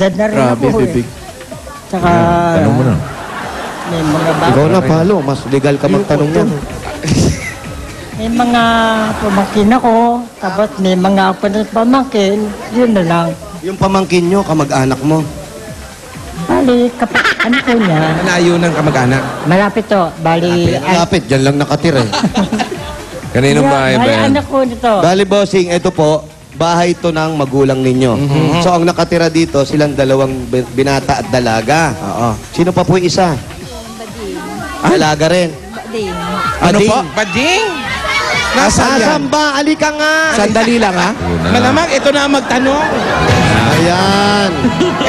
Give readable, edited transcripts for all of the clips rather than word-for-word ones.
Dad na rin Grabe, ako bibig. Tsaka, Tanong mo na. may mga Ikaw bago. na, Palo. Mas legal ka magtanong yan. May mga pamangkin ako, tapos may mga ako na pamangkin, yun na lang. Yung pamangkin nyo, kamag-anak mo. Bali, ano ko niya, Malayo ng kamag-anak. malapit to, bali, Malapit, dyan lang nakatira eh. Kaninong bahay ba yan? anak ko nito. Bali, bossing, ito po, bahay to ng magulang ninyo. So, ang nakatira dito, silang dalawang binata at dalaga. Oo. Sino pa po yung isa? Dalaga rin. Ano Bading. po? Bading? Nasaan yan? Nasaan ba? Alika nga! Sandali lang, ha? Malamang ito na ang magtanong. Ayan.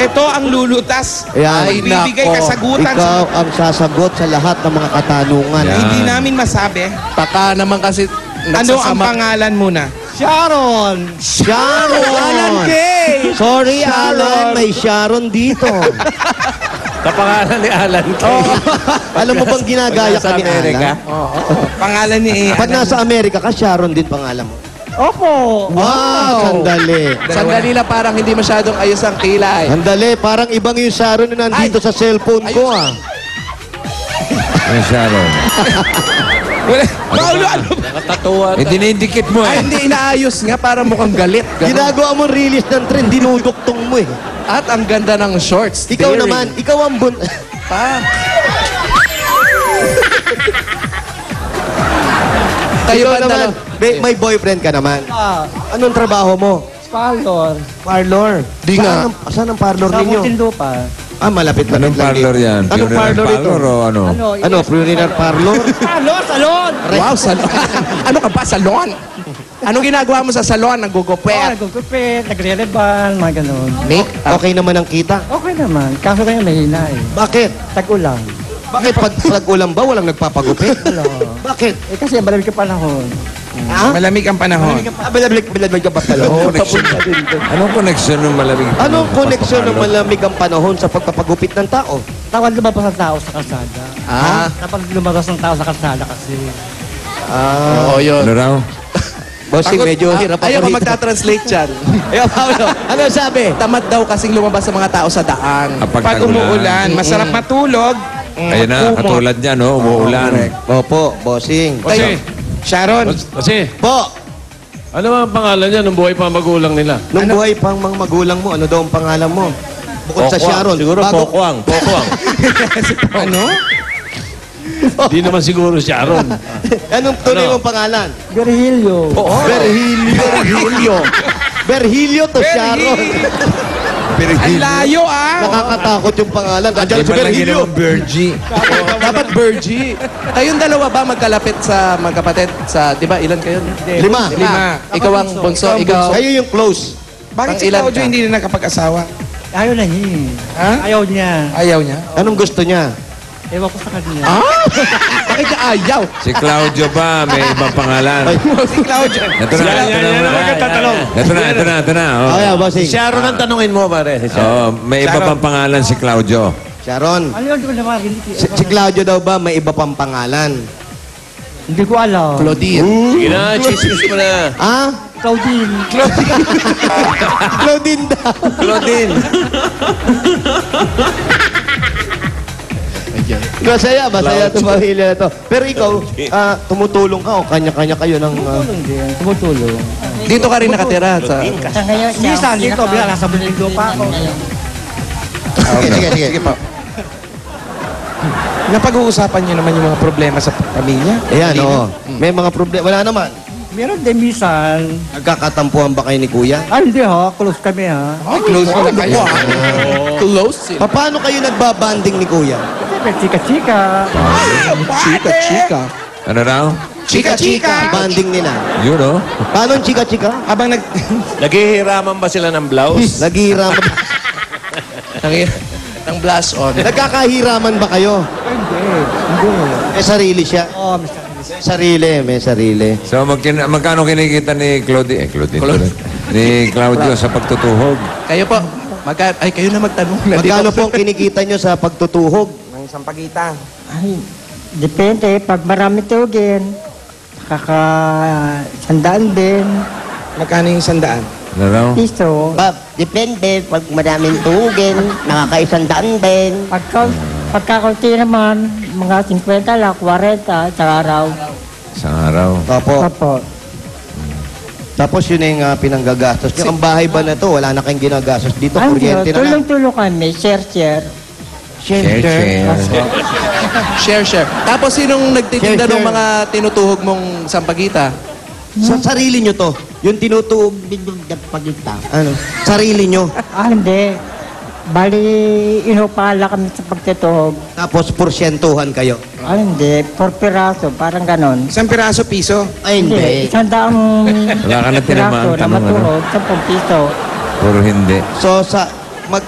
Ito ang lulutas. Ayan. Ay, bibigay nako. kasagutan. Ikaw ang sasagot sa lahat ng mga katanungan. Yan. Hindi namin masabi. Taka naman kasi Ano ang nagsasama- pangalan muna? Sharon! Sharon! Alan Kay! Sorry, Alan. May Sharon dito. Kapangalan ni Alan Kay. Alam mo bang ginagaya ka ni Alan? Pangalan ni Pag nasa Amerika ka, Sharon din pangalan mo. Opo. Wow! Sandali. Sandali lang, parang hindi masyadong ayos ang kilay. Sandali, parang ibang yung Sharon na nandito sa cellphone ko ah. Yung Sharon. Paulo, ano? Nakatatuwa. Eh, dinidikit mo Ay, eh. hindi inaayos nga, parang mukhang galit. Ganun. Ginagawa mo release ng trend, dinuduktong mo eh. At ang ganda ng shorts. Ikaw daring. naman, ikaw ang Pa. Kayo Ikaw ba naman, may boyfriend ka naman. Anong trabaho mo? Parlor. Parlor. Di nga. Saan ang parlor Sa ninyo? Muntinlupa. Ah, malapit Anong parlor yan? Anong Funeral parlor ito? parlor o ano? Ano, funeral parlor? Parlor, salon! Wow, salon. Ano ka ba, salon? Anong ginagawa mo sa salon? Oh, Nagugupet? nagugupit, nagre-reban, mga ganun. Make up? Okay naman ang kita. Okay naman. Kaso kaya mahina eh. Bakit? Tag-ulang. Bakit pag ulam ba walang nagpapagupit? Wala. Bakit? Eh kasi malamig ka panahon. Ha? Malamig ang panahon. Bilablik ka ba pala? Anong connection ng malamig? Anong koneksyon ng malamig ang panahon sa pagpapagupit ng tao? Tawag lumabas ang tao sa kalsada. Ah, Dapat lumabas ang tao sa kalsada kasi. oo yun. Ano raw? Bossing, medyo hirap ako Ayaw ko rito. magta-translate yan. Ayaw, Paolo. Ano sabi? Tamad daw kasing lumabas sa mga tao sa daan. Pag umuulan, masarap matulog. Ayun na, katulad niya, no? Umuulan. Opo, bossing. Kayo, Sharon, Kasi, Po, ano ba ang pangalan niya nung buhay pa ang magulang nila? nung buhay pang mga magulang mo, ano daw ang pangalan mo? Bukod sa Sharon. Siguro Pokwang. Pokwang. ano? Di naman siguro Sharon. Anong tunay mong pangalan? Virgilio. Berhilio. Berhilio to Sharon. Ang layo ah! Nakakatakot yung pangalan. Andiyan si Berhilio. Virgie. Dapat Virgie. Kayong dalawa ba magkalapit sa magkapatid? Sa, di ba, ilan kayo? 5. Lima. Ikaw ang bunso. Ikaw. Kayo yung close. Bakit si Pang-ilan Claudio ka? hindi na nakapag-asawa? Ayaw na niya. Ha? Ayaw niya. Ayaw niya? Anong gusto niya? Ewan ko sa kanya. Bakit ka ayaw? Si Claudio ba? May ibang pangalan. Si Claudio. Ito na, ito na. yan naman katatanong. Ito na. Oh. Okay, bossing. Sharon ang tanungin mo, pare. Si Sharon. Oh, may iba pang pangalan si Claudio. Sharon. Ano yun ko naman? Si Claudio daw ba may iba pang pangalan? Hindi ko alam. Claudine. Sige na, chismis mo na. Ah? Claudine. Claudine daw. Claudine. Masaya itong pamilya na to. Pero ikaw, tumutulong ka o kanya-kanya kayo ng... Tumutulong din. Tumutulong. Dito ka rin nakatira sa... Sa ngayon, minsan dito, bila nasa Bulindo pa ako. Sige. Sige pa. Napag-uusapan niyo naman yung mga problema sa pamilya? Ayan, oo. May mga problema. Wala naman. Meron din minsan. Nagkakatampuhan ba kayo ni Kuya? Ay, hindi ha. Close kami ha. Ay, close mo na kayo. Close sila. Paano kayo nagbabanding ni Kuya? Siyempre, chika-chika. Chika. Ano raw? Chika-chika! Banding nila. Yun, oh. Paano ang chika-chika? Habang Naghihiraman ba sila ng blouse? Naghihiraman. Ng blast on. Nagkakahiraman ba kayo? Hindi. May sarili siya. Oo, Mr. May sarili. So, magkano kinikita ni Claudine? Ni Claudio sa pagtutuhog? Kayo po. Ay, kayo na magtanong. Magkano po ang kinikita nyo sa pagtutuhog? ng sampagitan. Ay, depende. Pag marami tugin, sandaan din. Magkano yung 100? Ano raw? piso. Depende. Pag maraming tuhugin, nakaka-100 din. Pagkakunti naman, mga 50 lang, 40 sa araw. Isang araw. Opo. Opo. Tapos yun na yung pinanggagastos nyo. Ang bahay ba na to? Wala na kayong ginagastos dito. Ang Kuryente na lang. tulong-tulong kami, share. Share. Share. Tapos sinong nagtitinda Share. ng mga tinutuhog mong sampagita? Sa sarili nyo to. Yung tinutuog. Pagita. Ano? Sarili nyo. Hindi. Bali, inupala kami sa pagtituhog. Tapos porsyentuhan kayo. Hindi. 4 piraso, parang ganon. Isang piraso piso. Ay, hindi. 100 Wala ka na piraso tinamaan, na tanong, matuhog, 10 piso. Puro hindi. So,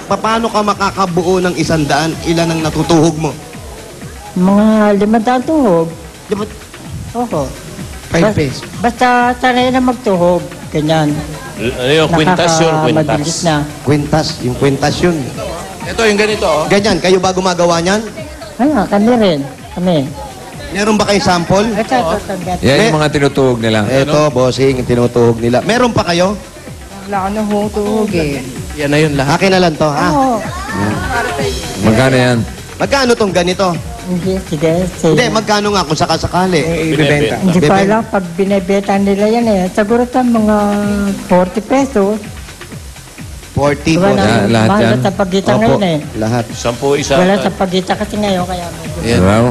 paano ka makakabuo ng 100? Ilan ang natutuhog mo? Mga 500 tuhog. Di ba? Oo. 5 pesos. Basta sanay na magtuhog. Ganyan. Ano yung kwintas yun? Madalit Kwintas. na. Kwintas. Yung kwintas yun. Ito, yung ganito, oh. Ganyan. Kayo ba gumagawa niyan? Kami rin. Kami. Meron ba kayo sample? Ito. Yan yung mga tinutuhog nila. Eto, bossing, yung tinutuhog nila. Meron pa kayo? Wala ka na tuhog eh. Yan na yun lahat. Akin na lang to, ha? Oo. Magkano yan? Magkano tong ganito? Hindi, sige. Hindi, magkano nga kung sakasakali? Ibebenta. Hindi pa Bebe. lang pag binibeta nila yan eh. Siguro ito mga 40 pesos. 40 Diba po. na, Yan, lahat mahal yan? na sa pagitan Opo, ngayon eh. lahat. 10 isa. Wala sa pagitan kasi ngayon kaya medyo. Yan. Raw?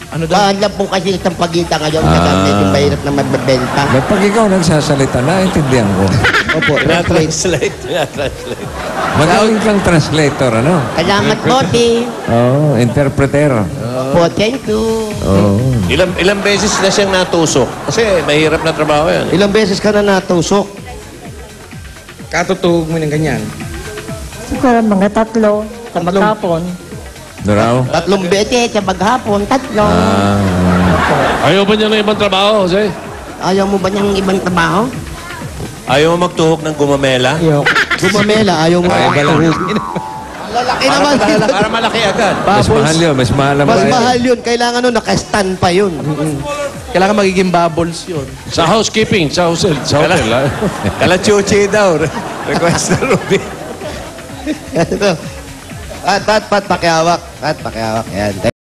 Ano daw? Mahal lang po kasi isang pagita ngayon. Kaya medyo mahirap na magbebenta. Ba't pag ikaw nagsasalita, naintindihan ko. Opo, translate. Tinatranslate. Magaling kang translator, ano? Salamat po, Oo, interpreter. po. Thank you. Oo. Ilang beses na siyang natusok. Kasi mahirap na trabaho yan. Ilang beses ka na natusok? Katutuhog mo ng ganyan. Siguro mga 3 sa maghapon. Ano raw? 3 beses sa maghapon, 3. Ayaw ba niya ng ibang trabaho, Jose? Ayaw mo ba niyang ibang trabaho? Ayaw mo magtuhog ng gumamela? Yok. Gumamela, ayaw mo. Ay, tuhog. Lalaki naman. Para malaki agad. Mas mahal yun, mas mahal ang Mas bayad. mahal yun. Kailangan nun, naka-stand pa yun. Kailangan magiging bubbles yun. Sa housekeeping, sa hotel. Kalachuchi daw. Request na Ruby. Pat, pakiawak. Pat, pakiawak. Yan.